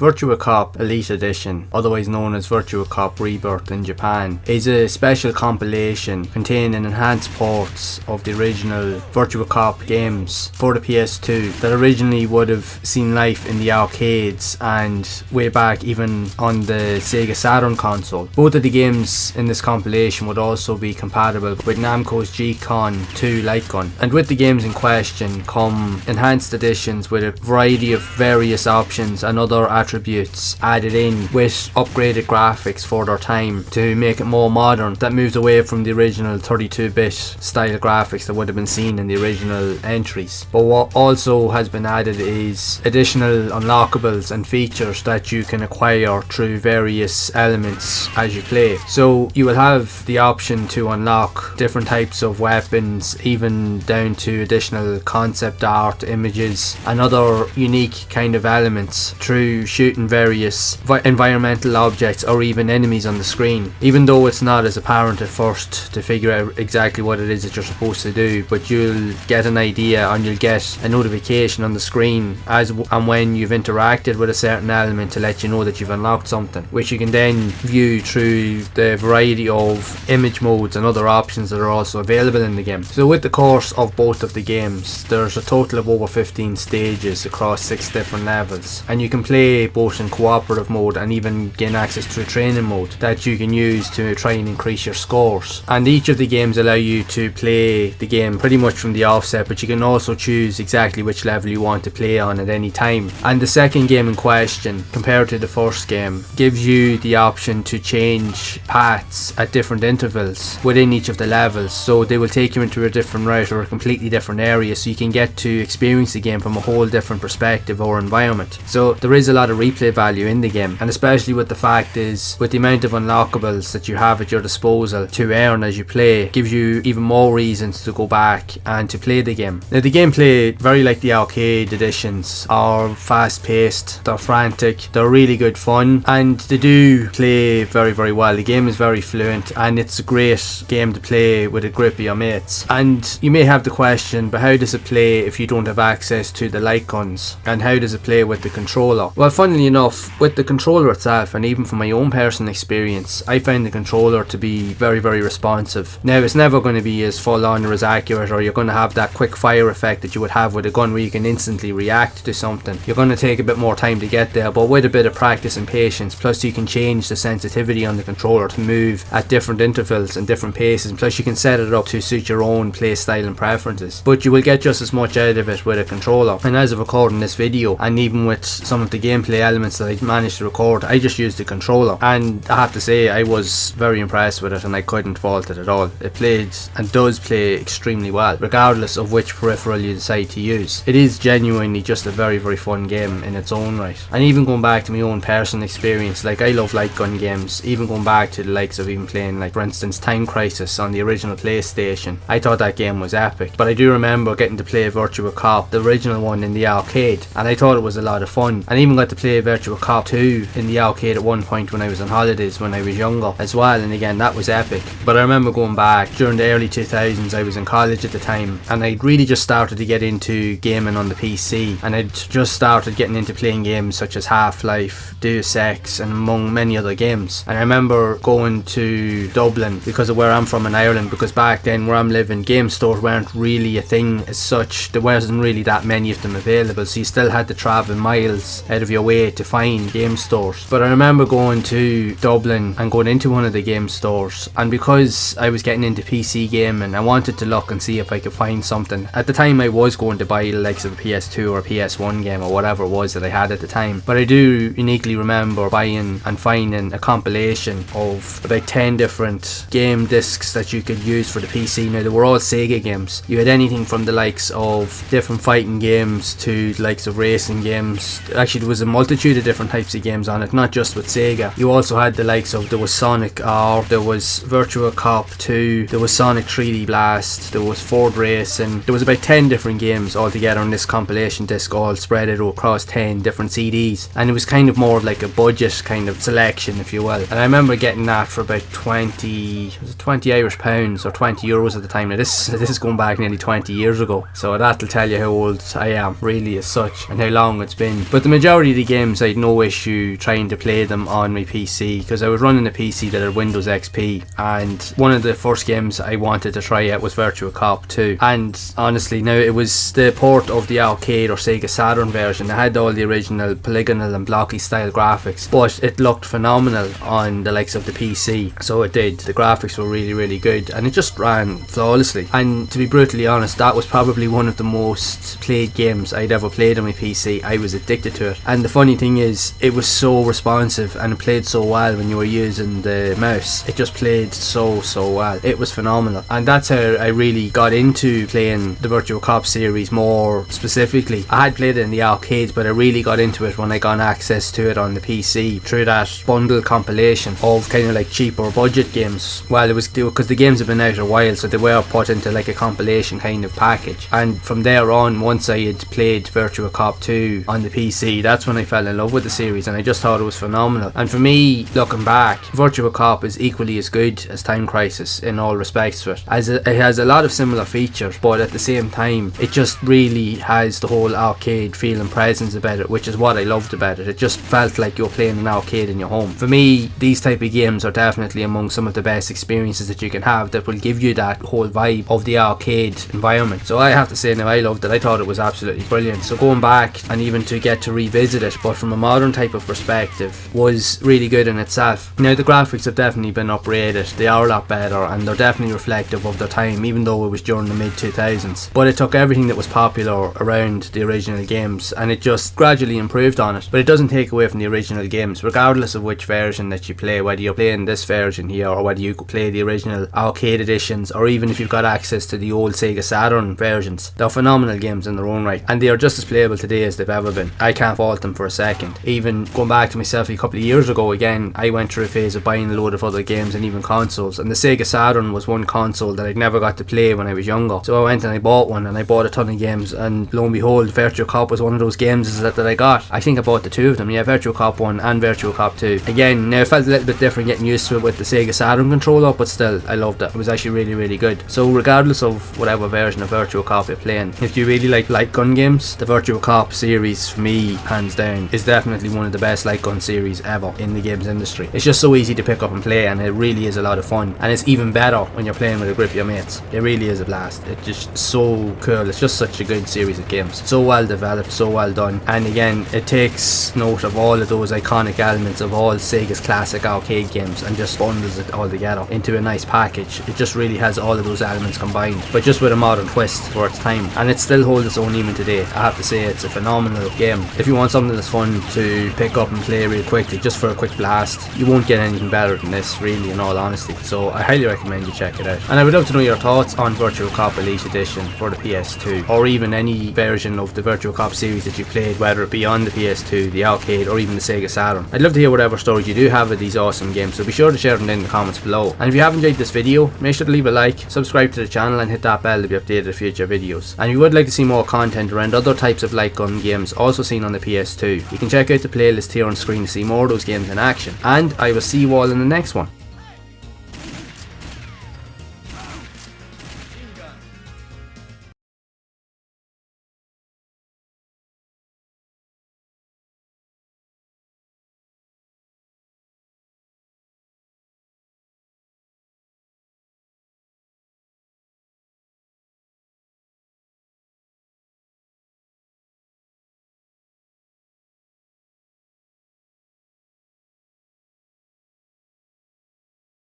Virtua Cop Elite Edition, otherwise known as Virtua Cop Rebirth in Japan, is a special compilation containing enhanced ports of the original Virtua Cop games for the PS2 that originally would have seen life in the arcades and way back even on the Sega Saturn console. Both of the games in this compilation would also be compatible with Namco's G-Con 2 light gun, and with the games in question come enhanced editions with a variety of various options and other attributes added in with upgraded graphics for their time to make it more modern, that moves away from the original 32-bit style graphics that would have been seen in the original entries. But what also has been added is additional unlockables and features that you can acquire through various elements as you play. So you will have the option to unlock different types of weapons, even down to additional concept art, images and other unique kind of elements through shooting various environmental objects or even enemies on the screen, even though it's not as apparent at first to figure out exactly what it is that you're supposed to do. But you'll get an idea and you'll get a notification on the screen as and when you've interacted with a certain element to let you know that you've unlocked something, which you can then view through the variety of image modes and other options that are also available in the game. So with the course of both of the games, there's a total of over 15 stages across 6 different levels, and you can play both in cooperative mode and even gain access to a training mode that you can use to try and increase your scores. And each of the games allow you to play the game pretty much from the offset, but you can also choose exactly which level you want to play on at any time. And the second game in question, compared to the first game, gives you the option to change paths at different intervals within each of the levels, so they will take you into a different route or a completely different area, so you can get to experience the game from a whole different perspective or environment. So there is a lot of replay value in the game, and especially with the fact is with the amount of unlockables that you have at your disposal to earn as you play, gives you even more reasons to go back and to play the game. Now the gameplay, very like the arcade editions, are fast paced, they're frantic, they're really good fun, and they do play very very well. The game is very fluent and it's a great game to play with a group of your mates. And you may have the question, but how does it play if you don't have access to the light guns, and how does it play with the controller? Well, funnily enough, with the controller itself, and even from my own personal experience, I found the controller to be very very responsive. Now it's never going to be as full on or as accurate, or you're going to have that quick fire effect that you would have with a gun where you can instantly react to something. You're going to take a bit more time to get there, but with a bit of practice and patience, plus you can change the sensitivity on the controller to move at different intervals and different paces, and plus you can set it up to suit your own play style and preferences. But you will get just as much out of it with a controller. And as of recording this video, and even with some of the gameplay elements that I managed to record, I just used the controller, and I have to say I was very impressed with it, and I couldn't fault it at all. It played and does play extremely well, regardless of which peripheral you decide to use. It is genuinely just a very very fun game in its own right. And even going back to my own personal experience, like I love light gun games, even going back to the likes of even playing, like for instance, Time Crisis on the original PlayStation. I thought that game was epic, but I do remember getting to play Virtua Cop, the original one, in the arcade, and I thought it was a lot of fun. And even got to play Virtua Cop 2 in the arcade at one point when I was on holidays when I was younger as well, and again that was epic. But I remember going back during the early 2000s, I was in college at the time, and I'd really just started to get into gaming on the PC, and I'd just started getting into playing games such as Half-Life, Deus Ex, and among many other games. And I remember going to Dublin because of where I'm from in Ireland, because back then where I'm living, game stores weren't really a thing as such. There wasn't really that many of them available, so you still had to travel miles out of your way to find game stores. But I remember going to Dublin and going into one of the game stores, and because I was getting into PC gaming, I wanted to look and see if I could find something. At the time I was going to buy the likes of a PS2 or a PS1 game or whatever it was that I had at the time, but I do uniquely remember buying and finding a compilation of about 10 different game discs that you could use for the PC. Now they were all Sega games. You had anything from the likes of different fighting games to the likes of racing games. Actually there was a multitude of different types of games on it, not just with Sega. You also had the likes of, there was Sonic R, there was Virtua Cop 2, there was Sonic 3D Blast, there was Ford Racing. There was about 10 different games all together on this compilation disc, all spread out across 10 different CDs, and it was kind of more of like a budget kind of selection, if you will. And I remember getting that for about 20 Irish pounds or 20 euros at the time. Now this is going back nearly 20 years ago, so that'll tell you how old I am really as such and how long it's been. But the majority of the early games I had no issue trying to play them on my PC, because I was running a PC that had Windows XP, and one of the first games I wanted to try out was Virtua Cop 2. And honestly, now it was the port of the arcade or Sega Saturn version. It had all the original polygonal and blocky style graphics, but it looked phenomenal on the likes of the PC. So it did. The graphics were really good, and it just ran flawlessly. And to be brutally honest, that was probably one of the most played games I'd ever played on my PC. I was addicted to it. And the funny thing is, it was so responsive and it played so well when you were using the mouse. It just played so well. It was phenomenal. And that's how I really got into playing the Virtua Cop series more specifically. I had played it in the arcades, but I really got into it when I got access to it on the PC through that bundle compilation of kind of like cheaper budget games. Well, it was because the games have been out a while, so they were put into like a compilation kind of package. And from there on, once I had played Virtua Cop 2 on the PC, that's when I fell in love with the series, and I just thought it was phenomenal. And for me, looking back, Virtua Cop is equally as good as Time Crisis in all respects for it, as it has a lot of similar features, but at the same time it just really has the whole arcade feel and presence about it, which is what I loved about it. It just felt like you were playing an arcade in your home. For me, these type of games are definitely among some of the best experiences that you can have, that will give you that whole vibe of the arcade environment. So I have to say now, I loved it. I thought it was absolutely brilliant. So going back and even to get to revisit it, but from a modern type of perspective, was really good in itself. Now the graphics have definitely been upgraded. They are a lot better, and they're definitely reflective of their time, even though it was during the mid 2000s. But it took everything that was popular around the original games and it just gradually improved on it. But it doesn't take away from the original games, regardless of which version that you play, whether you're playing this version here or whether you play the original arcade editions, or even if you've got access to the old Sega Saturn versions. They're phenomenal games in their own right, and they are just as playable today as they've ever been. I can't fault them for a second. Even going back to myself a couple of years ago, again, I went through a phase of buying a load of other games and even consoles, and the Sega Saturn was one console that I'd never got to play when I was younger. So I went and I bought one, and I bought a ton of games, and lo and behold, Virtua Cop was one of those games that I got. I think I bought the two of them, yeah, Virtua Cop 1 and Virtua Cop 2. Again, now it felt a little bit different getting used to it with the Sega Saturn controller, but still, I loved it. It was actually really good. So regardless of whatever version of Virtua Cop you're playing, if you really like light gun games, the Virtua Cop series, for me, hands down, is definitely one of the best light gun series ever in the games industry. It's just so easy to pick up and play, and it really is a lot of fun. And it's even better when you're playing with a group of your mates. It really is a blast. It's just so cool. It's just such a good series of games. So well developed, so well done. And again, it takes note of all of those iconic elements of all Sega's classic arcade games and just bundles it all together into a nice package. It just really has all of those elements combined, but just with a modern twist for its time. And it still holds its own even today. I have to say, it's a phenomenal game. If you want something that's fun to pick up and play real quickly, just for a quick blast, you won't get anything better than this, really, in all honesty. So I highly recommend you check it out. And I would love to know your thoughts on Virtua Cop Elite Edition for the PS2, or even any version of the Virtua Cop series that you played, whether it be on the PS2, the arcade, or even the Sega Saturn. I'd love to hear whatever stories you do have of these awesome games, so be sure to share them in the comments below. And if you have enjoyed this video, make sure to leave a like, subscribe to the channel, and hit that bell to be updated of future videos. And if you would like to see more content around other types of light gun games also seen on the PS2, you can check out the playlist here on screen to see more of those games in action. And I will see you all in the next one.